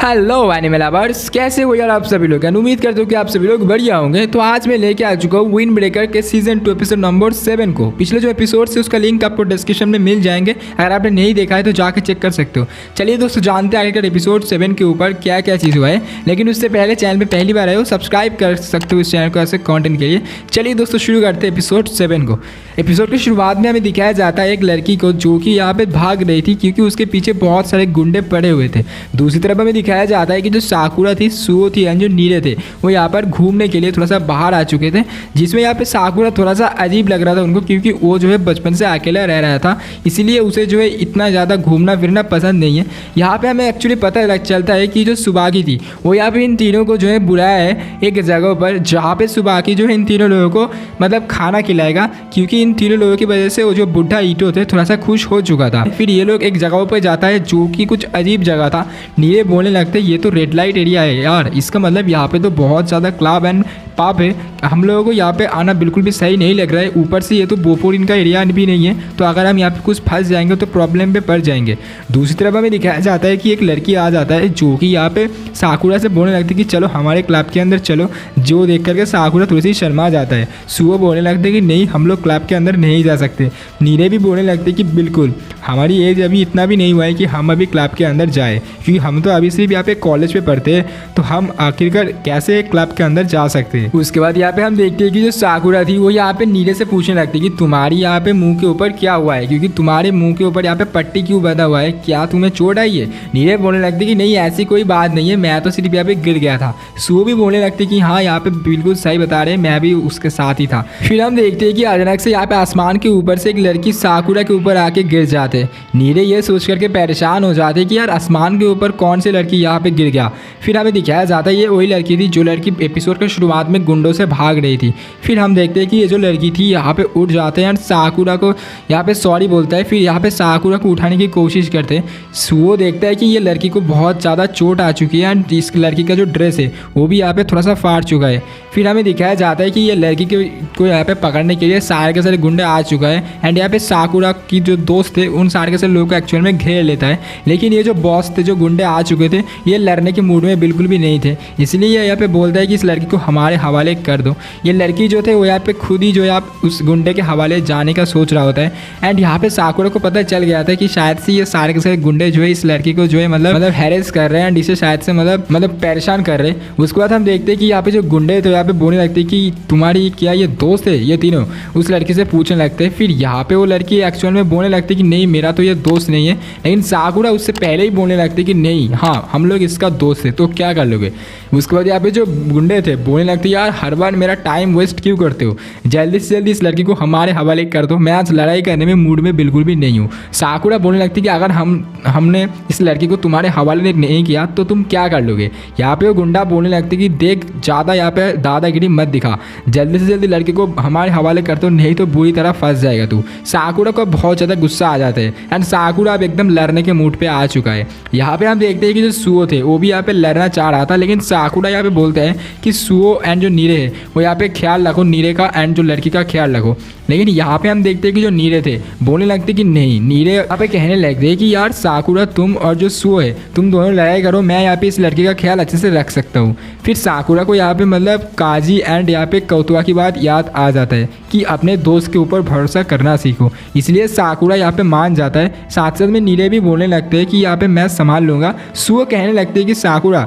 Hello animal lovers, कैसे हो यार आप सभी लोग। उम्मीद करते हो कि आप सभी लोग बढ़िया होंगे। तो आज मैं लेके आ चुका हूँ विंड ब्रेकर के सीजन 2 एपिसोड नंबर 7 को। पिछले जो एपिसोड से उसका लिंक आपको डिस्क्रिप्शन में मिल जाएंगे, अगर आपने नहीं देखा है तो जाकर चेक कर सकते हो। चलिए दोस्तों, जानते हैं आखिर एपिसोड 7 के ऊपर क्या क्या चीज़ हुआ है। लेकिन उससे पहले चैनल पर पहली बार आए हो, सब्सक्राइब कर सकते हो इस चैनल को ऐसे कॉन्टेंट के लिए। चलिए दोस्तों, शुरू करते हैं एपिसोड 7 को। एपिसोड की शुरुआत में हमें दिखाया जाता है एक लड़की को जो कि यहाँ पे भाग रही थी क्योंकि उसके पीछे बहुत सारे गुंडे पड़े हुए थे। दूसरी तरफ हमें दिखाया जाता है कि जो साकुरा थी, सुओ थी एंड जो नीरे थे वो यहाँ पर घूमने के लिए थोड़ा सा बाहर आ चुके थे, जिसमें यहाँ पे साकुरा थोड़ा सा अजीब लग रहा था उनको, क्योंकि वो जो है बचपन से अकेला रह रहा था, इसीलिए उसे जो है इतना ज़्यादा घूमना फिरना पसंद नहीं है। यहाँ पे हमें एक्चुअली पता चलता है कि जो सुबाकी थी वो यहाँ पे इन तीनों को जो है बुलाया है एक जगह पर, जहाँ पे सुबाकी जो है इन तीनों लोगों को मतलब खाना खिलाएगा, क्योंकि इन तीनों लोगों की वजह से वो जो बुढ़ा ईटो थे थोड़ा सा खुश हो चुका था। फिर ये लोग एक जगह पर जाता है जो कि कुछ अजीब जगह था। नीरे बोलने लगते ये तो रेड लाइट एरिया है यार, इसका मतलब यहाँ पे तो बहुत ज़्यादा क्लब एंड पाप है, हम लोगों को यहाँ पे आना बिल्कुल भी सही नहीं लग रहा है। ऊपर से ये तो बोफोरिन का एरिया भी नहीं है, तो अगर हम यहाँ पे कुछ फंस जाएंगे तो प्रॉब्लम पे पड़ जाएंगे। दूसरी तरफ हमें दिखाया जाता है कि एक लड़की आ जाता है जो कि यहाँ पे साकुरा से बोलने लगती है कि चलो हमारे क्लब के अंदर चलो, जो देख करके साकुरा थोड़ी सी शर्मा जाता है। सुओ बोलने लगते कि नहीं, हम लोग क्लब के अंदर नहीं जा सकते। नीरे भी बोलने लगते कि बिल्कुल, हमारी एज अभी इतना भी नहीं हुआ है कि हम अभी क्लब के अंदर जाए, क्योंकि हम तो अभी सिर्फ यहाँ पे कॉलेज पे पढ़ते हैं, तो हम आखिरकार कैसे क्लब के अंदर जा सकते हैं। उसके बाद यहाँ पे हम देखते हैं कि जो साकुरा थी वो यहाँ पे नीरे से पूछने लगती है कि तुम्हारी यहाँ पे मुंह के ऊपर क्या हुआ है, क्योंकि तुम्हारे मुंह के ऊपर यहाँ पे पट्टी क्यों बंधा हुआ है, क्या तुम्हें चोट आई है। नीरे बोलने लगती कि नहीं ऐसी कोई बात नहीं है, मैं तो सिर्फ यहाँ पे गिर गया था। सुओ भी बोलने लगती कि हाँ यहाँ पे बिल्कुल सही बता रहे, मैं भी उसके साथ ही था। फिर हम देखते हैं कि अचानक से यहाँ पे आसमान के ऊपर से एक लड़की साकुरा के ऊपर आके गिर जाते। नीरे ये सोच करके परेशान हो जाते कि यार आसमान के ऊपर कौन सी लड़की यहाँ पे गिर गया। फिर हमें दिखाया जाता है ये वही लड़की थी जो लड़की एपिसोड के शुरुआत में गुंडों से भाग रही थी। फिर हम देखते हैं कि ये जो लड़की थी यहाँ पे उठ जाते हैं एंड साकुरा को यहाँ पे सॉरी बोलता है। फिर यहाँ पे साकुरा को उठाने की कोशिश करते हैं। सुओ देखता है कि ये लड़की को बहुत ज़्यादा चोट आ चुकी है एंड इस लड़की का जो ड्रेस है वो भी यहाँ पे थोड़ा सा फाड़ चुका है। फिर हमें दिखाया जाता है कि ये लड़की को यहाँ पे पकड़ने के लिए सारे के सारे गुंडे आ चुका है एंड यहाँ पे साकुरा की जो दोस्त थे उन सारे के सारे लोगों को एक्चुअल में घेर लेता है। लेकिन ये जो बॉस थे, जो गुंडे आ चुके थे, ये लड़ने के मूड में बिल्कुल भी नहीं थे, इसलिए ये यहाँ पे बोलता है कि इस लड़की को हमारे हवाले कर दो। ये लड़की जो थे वो यहाँ पे खुद ही जो है आप उस गुंडे के हवाले जाने का सोच रहा होता है एंड यहाँ पे साकुरा को पता चल गया था कि शायद से ये सारे के सारे गुंडे जो है इस लड़की को जो है मतलब हैरेस कर रहे हैं एंड इसे शायद से मतलब परेशान कर रहे हैं। उसके बाद हम देखते हैं कि यहाँ पे जो गुंडे थे यहाँ पे बोलने लगते हैं कि तुम्हारी क्या ये दोस्त है, ये तीनों उस लड़की से पूछने लगते हैं। फिर यहाँ पे वो लड़की एक्चुअल में बोलने लगती है कि नहीं मेरा तो ये दोस्त नहीं है, लेकिन साकुरा उससे पहले ही बोलने लगते कि नहीं हाँ हम लोग इसका दोस्त है, तो क्या कर लोगे। उसके बाद यहाँ पे जो गुंडे थे बोलने लगते यार हर बार मेरा टाइम वेस्ट क्यों करते हो, जल्दी से जल्दी इस लड़की को हमारे हवाले कर दो, मैं आज लड़ाई करने में मूड में बिल्कुल भी नहीं हूँ। साकुरा बोलने लगती कि अगर हमने इस लड़की को तुम्हारे हवाले नहीं किया तो तुम क्या कर लोगे। यहाँ पे वो गुंडा बोलने लगती कि देख ज़्यादा यहाँ पे दादागिरी मत दिखा, जल्दी से जल्दी लड़की को हमारे हवाले कर दो, नहीं तो बुरी तरह फंस जाएगा तू। साकुरा को बहुत ज़्यादा गुस्सा आ जाता है एंड साकुरा अब एकदम लड़ने के मूड पे आ चुका है। यहाँ पे हम देखते हैं कि जो सुओ थे वो भी यहाँ पे लड़ना चाह रहा था, लेकिन साकुरा यहाँ पे बोलते हैं कि सुओ एंड जो नीरे है वो यहाँ पे ख्याल रखो, नीरे का एंड जो लड़की का ख्याल रखो। लेकिन यहाँ पे हम देखते हैं कि जो नीरे थे बोलने लगते कि नहीं, नीरे यहाँ पे कहने लगते कि यार साकुरा तुम और जो सुओ है तुम दोनों लड़ाई करो, मैं यहाँ पे इस लड़की का ख्याल अच्छे से रख सकता हूँ। फिर साकुरा को यहाँ पे मतलब काजी एंड यहाँ पे कौतुआ की बात याद आ जाता है कि अपने दोस्त के ऊपर भरोसा करना सीखो, इसलिए साकुरा यहाँ पे मान जाता है। साथ साथ में नीरे भी बोलने लगते हैं कि यहाँ पे मैं संभाल लूँगा। सुओ कहने लगते हैं कि साकुरा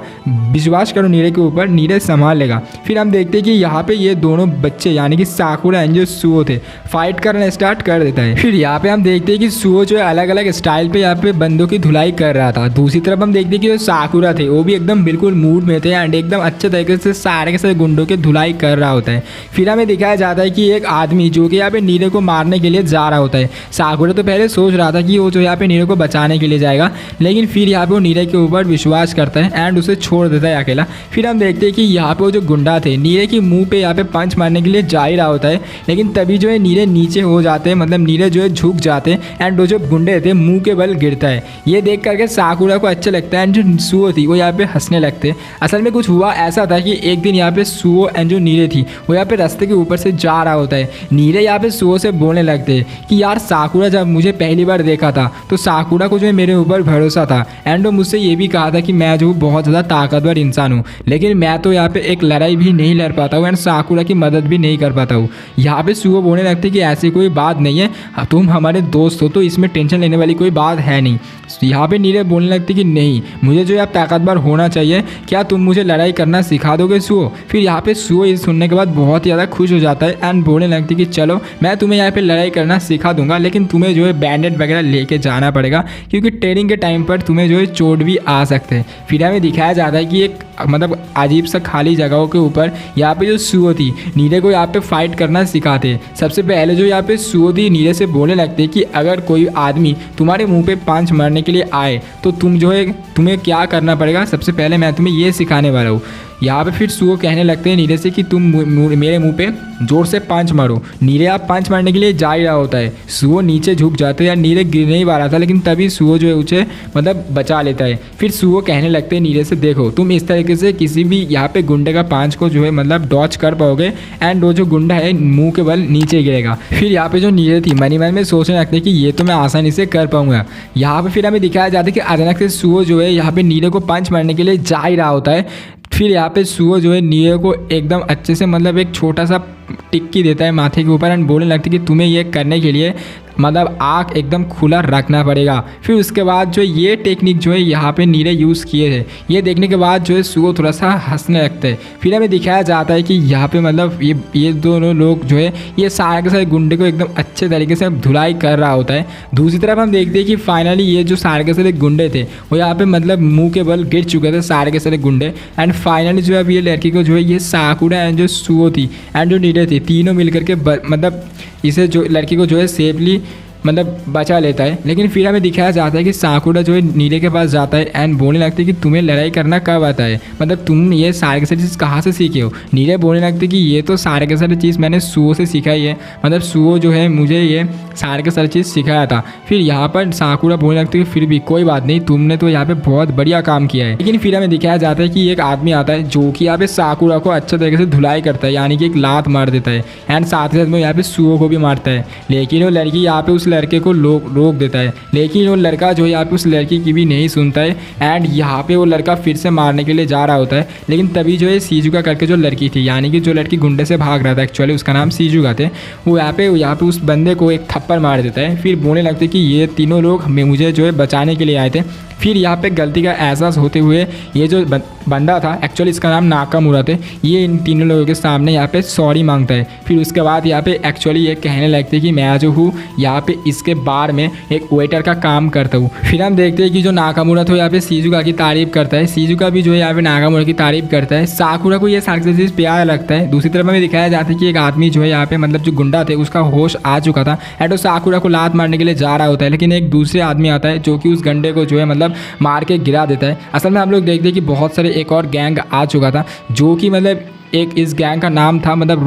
विश्वास करो नीरे के ऊपर, नीरे संभाल लेगा। फिर हम देखते हैं कि यहाँ पे ये दोनों बच्चे यानी कि साकुरा एंड जो सुओ थे फाइट करना स्टार्ट कर देता है। फिर यहाँ पे हम देखते हैं कि सुओ जो है अलग अलग स्टाइल पे यहाँ पे बंदों की धुलाई कर रहा था। दूसरी तरफ हम देखते हैं कि जो साकुरा थे वो भी एकदम बिल्कुल मूड में थे एंड एकदम अच्छे तरीके से सारे के सारे गुंडों की धुलाई कर रहा होता है। फिर हमें दिखाया जाता है कि एक आदमी जो कि यहाँ पे नीरे को मारने के लिए जा रहा होता है। साकुरा तो पहले सोच रहा था कि वो जो यहाँ पे नीरे को बचाने के लिए जाएगा, लेकिन फिर यहाँ पे वो नीरे के ऊपर विश्वास करता है एंड उसे छोड़ देता है अकेला। फिर हम देखते हैं कि यहाँ पे वो जो गुंडा गुंडा थे नीरे की मुंह पे यहाँ पे पंच मारने के लिए जा ही रहा होता है, लेकिन तभी जो है नीरे नीचे हो जाते हैं, मतलब नीरे जो है झुक जाते हैं एंड वो जो गुंडे थे मुंह के बल गिरता है। ये देख करके साकुरा को अच्छा लगता है एंड जो सुओ थी वो यहाँ पे हंसने लगते हैं। असल में कुछ हुआ ऐसा था कि एक दिन यहाँ पे सुओ एंड जो नीरे थी वो यहाँ पे रास्ते के ऊपर से जा रहा होता है। नीरे यहाँ पे सुओ से बोलने लगते हैं कि यार साकुरा जब मुझे पहली बार देखा था तो साकुरा को जो है मेरे ऊपर भरोसा था एंड वो मुझसे ये भी कहा था कि मैं जो बहुत ज़्यादा ताकतवर इंसान हूँ, लेकिन मैं तो यहाँ पे एक लड़ाई भी नहीं लड़ पाता हूँ एंड साकुरा की मदद भी नहीं कर पाता हूँ। यहाँ पे सुओ बोलने लगते कि ऐसी कोई बात नहीं है, तुम हमारे दोस्त हो तो इसमें टेंशन लेने वाली कोई बात है नहीं। यहाँ पे नीरे बोलने लगती कि नहीं, मुझे जो है आप ताकतवर होना चाहिए, क्या तुम मुझे लड़ाई करना सिखा दोगे सुओ। फिर यहाँ पे सुओ ये सुनने के बाद बहुत ही ज़्यादा खुश हो जाता है एंड बोलने लगती कि चलो मैं तुम्हें यहाँ पे लड़ाई करना सिखा दूंगा, लेकिन तुम्हें जो है बैंडेड वगैरह लेके जाना पड़ेगा क्योंकि ट्रेनिंग के टाइम पर तुम्हें जो है चोट भी आ सकते हैं। फिर हमें दिखाया जाता है कि एक मतलब अजीब सा खाली जगहों के ऊपर यहाँ पे जो सुओ थी नीरे को यहाँ पे फाइट करना सिखाते। सबसे पहले जो यहाँ पे सुओ थी नीरे से बोलने लगते कि अगर कोई आदमी तुम्हारे मुंह पे पंच मारने के लिए आए तो तुम जो है तुम्हें क्या करना पड़ेगा, सबसे पहले मैं तुम्हें ये सिखाने वाला हूँ। यहाँ पे फिर सुओ कहने लगते हैं नीरे से कि तुम मेरे मुंह पे जोर से पंच मारो। नीरे आप पंच मारने के लिए जा ही रहा होता है, सुओ नीचे झुक जाते हैं यार, नीरे गिर नहीं पा रहा था लेकिन तभी सुओ जो है उसे मतलब बचा लेता है। फिर सुओ कहने लगते हैं नीरे से देखो तुम इस तरीके से किसी भी यहाँ पे गुंडे का पंच को जो है मतलब डॉच कर पाओगे एंड वो जो गुंडा है मुँह के बल नीचे गिरेगा। फिर यहाँ पे जो नीरे थी मन ही मन में सोचने लगते कि ये तो मैं आसानी से कर पाऊंगा। यहाँ पे फिर हमें दिखाया जाता है कि अचानक से सुओ जो है यहाँ पे नीरे को पंच मारने के लिए जा ही रहा होता है। फिर यहाँ पे सुओ जो है नीरे को एकदम अच्छे से मतलब एक छोटा सा टिक्की देता है माथे के ऊपर एंड बोलने लगती है कि तुम्हें ये करने के लिए मतलब आँख एकदम खुला रखना पड़ेगा। फिर उसके बाद जो ये टेक्निक जो है यहाँ पे नीरे यूज़ किए थे, ये देखने के बाद जो है सुओ थोड़ा सा हंसने लगता है। फिर हमें दिखाया जाता है कि यहाँ पे मतलब ये दोनों लोग जो है ये सारे के सारे गुंडे को एकदम अच्छे तरीके से धुलाई कर रहा होता है। दूसरी तरफ हम देखते हैं कि फाइनली ये जो सारे के सारे गुंडे थे वो यहाँ पे मतलब मुँह के बल गिर चुके थे सारे के सारे गुंडे एंड फाइनली जो है अब ये लड़की को जो है ये साकुरा एंड जो सुओ थी एंड जो नीरे थी तीनों मिल करके मतलब इसे जो लड़की को जो है सेफली मतलब बचा लेता है। लेकिन फिर हमें दिखाया जाता है कि साकुरा जो है नीरे के पास जाता है एंड बोलने लगती है कि तुम्हें लड़ाई करना कब आता है, मतलब तुम ये सारे के सारे चीज़ कहाँ से सीखे हो। नीरे बोलने लगती कि ये तो सारे के सारे चीज़ मैंने सुओ से सिखाई है, मतलब सुओ जो है मुझे ये सारे के सारे चीज़ सिखाया था। फिर यहाँ पर साकुरा बोलने लगती है फिर भी कोई बात नहीं, तुमने तो यहाँ पे बहुत बढ़िया काम किया है। लेकिन फिर हमें दिखाया जाता है कि एक आदमी आता है जो कि यहाँ पे साकुरा को अच्छे तरीके से धुलाई करता है, यानी कि एक लात मार देता है एंड साथ ही साथ में यहाँ पे सुओ को भी मारता है। लेकिन वो लड़की यहाँ पे उस लड़के को रोक देता है, लेकिन वो लड़का जो है यहाँ पे उस लड़की की भी नहीं सुनता है एंड यहाँ पे वो लड़का फिर से मारने के लिए जा रहा होता है। लेकिन तभी जो है सीजुका करके जो लड़की थी, यानी कि जो लड़की गुंडे से भाग रहा था, एक्चुअली उसका नाम सीजुका थे, वो यहाँ पे उस बंदे को एक थप्पड़ मार देता है। फिर बोलने लगते कि ये तीनों लोग मुझे जो है बचाने के लिए आए थे। फिर यहाँ पे गलती का एहसास होते हुए ये जो बंदा था, एक्चुअली इसका नाम नाकामुरा थे, ये इन तीनों लोगों के सामने यहाँ पे सॉरी मांगता है। फिर उसके बाद यहाँ पे एक्चुअली ये कहने लगते कि मैं जो हूँ यहाँ पे इसके बार में एक वेटर का काम करता हूँ। फिर हम देखते हैं कि जो नाकामुरा था यहाँ पे सीजुका की तारीफ करता है, सीजुका भी जो है यहाँ पे नाकामुरा की तारीफ करता है। साकुरा को ये सारी चीज़ प्यारा लगता है। दूसरी तरफ हमें दिखाया जाता है कि एक आदमी जो है यहाँ पे मतलब जो गुंडा थे उसका होश आ चुका था एंड वो साकुरा को लात मारने के लिए जा रहा होता है, लेकिन एक दूसरे आदमी आता है जो कि उस गंडे को जो है मतलब मार के गिरा देता है। असल में हम लोग देखते हैं कि बहुत सारे एक और गैंग आ चुका था जो कि मतलब एक इस गैंग का नाम था मतलब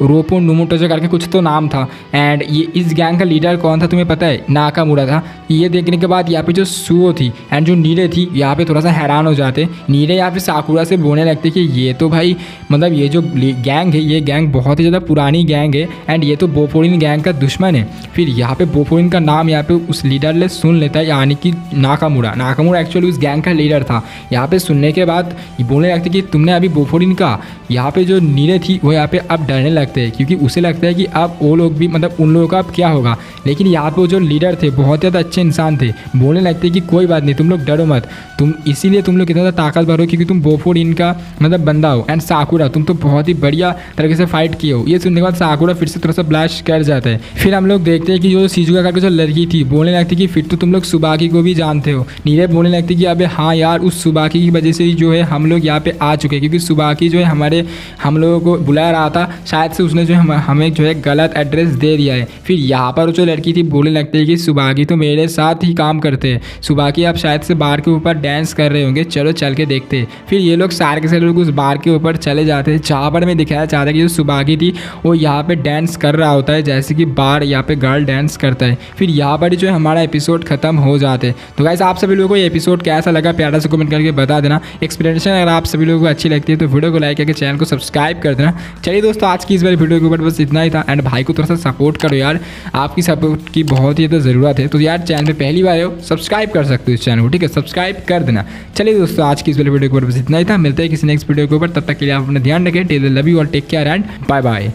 रोपो नुमोटोजो करके कुछ तो नाम था एंड ये इस गैंग का लीडर कौन था तुम्हें पता है, नाकामुरा था। ये देखने के बाद यहाँ पे जो सुओ थी एंड जो नीरे थी यहाँ पे थोड़ा सा हैरान हो जाते। नीरे यहाँ पे साकुरा से बोलने लगते कि ये तो भाई मतलब ये जो गैंग है ये गैंग बहुत ही ज़्यादा पुरानी गैंग है एंड ये तो बोफोरिन गैंग का दुश्मन है। फिर यहाँ पे बोफोरिन का नाम यहाँ पे उस लीडर ने सुन लेता है, यानी कि नाकामुरा एक्चुअली उस गैंग का लीडर था। यहाँ पे सुनने के बाद बोलने लगते कि तुमने अभी बोफोरिन का, यहाँ पे जो नीरे थी वो यहाँ पे अब डरने लगते हैं क्योंकि उसे लगता है कि अब वो लोग भी मतलब उन लोगों का अब क्या होगा। लेकिन यहाँ पे जो लीडर थे बहुत ज़्यादा अच्छे इंसान थे, बोलने लगते कि कोई बात नहीं, तुम लोग डरो मत, तुम इसीलिए तुम लोग इतना ज़्यादा ताकतवर हो क्योंकि तुम बोफोरिन का मतलब बंदा हो एंड साकुरा तुम तो बहुत ही बढ़िया तरीके से फाइट किए हो। ये सुनने के बाद साकुरा फिर से थोड़ा सा ब्लश कर जाता है। फिर हम लोग देखते हैं कि जो सीजुका करके जो लड़की थी बोलने लगती कि फिर तो तुम लोग सुबाकी को भी जानते हो। नीरे बोलने लगती कि अबे हाँ यार, उस सुबाकी की वजह से ही जो है हम लोग यहाँ पे आ चुके हैं क्योंकि सुबाकी जो है हम लोगों को बुला रहा था, शायद से उसने जो हमें जो है गलत एड्रेस दे दिया है। फिर यहाँ पर जो लड़की थी बोलने लगती है कि सुभागी तो मेरे साथ ही काम करते हैं, सुभागी आप शायद से बार के ऊपर डांस कर रहे होंगे, चलो चल के देखते हैं। फिर ये लोग सारे के सारे लोग उस बार के ऊपर चले जाते हैं जहाँ पर मैं दिखाया चाहता कि जो सुभागी थी वो यहाँ पे डांस कर रहा होता है, जैसे कि बार यहाँ पे गर्ल डांस करता है। फिर यहाँ पर जो है हमारा एपिसोड खत्म हो जाते हैं। तो गाइस आप सभी लोगों को ये एपिसोड कैसा लगा प्यारा से कमेंट करके बता देना। एक्सप्लेनेशन अगर आप सभी लोगों को अच्छी लगती है तो वीडियो को लाइक करके चैनल को सब्सक्राइब कर देना। चलिए दोस्तों आज की इस बार वीडियो के ऊपर बस इतना ही था। एंड भाई को थोड़ा सा सपोर्ट करो यार, आपकी सपोर्ट की बहुत ही ज़रूरत है। तो यार चैनल पे पहली बार हो सब्सक्राइब कर सकते हो इस चैनल को, ठीक है, सब्सक्राइब कर देना। चलिए दोस्तों आज की इस वीडियो के ऊपर बस इतना ही था। मिलते हैं किसी नेक्स्ट वीडियो के ऊपर, तब तक के लिए आप अपना ध्यान रखें। टेल लव यू और take care and bye bye.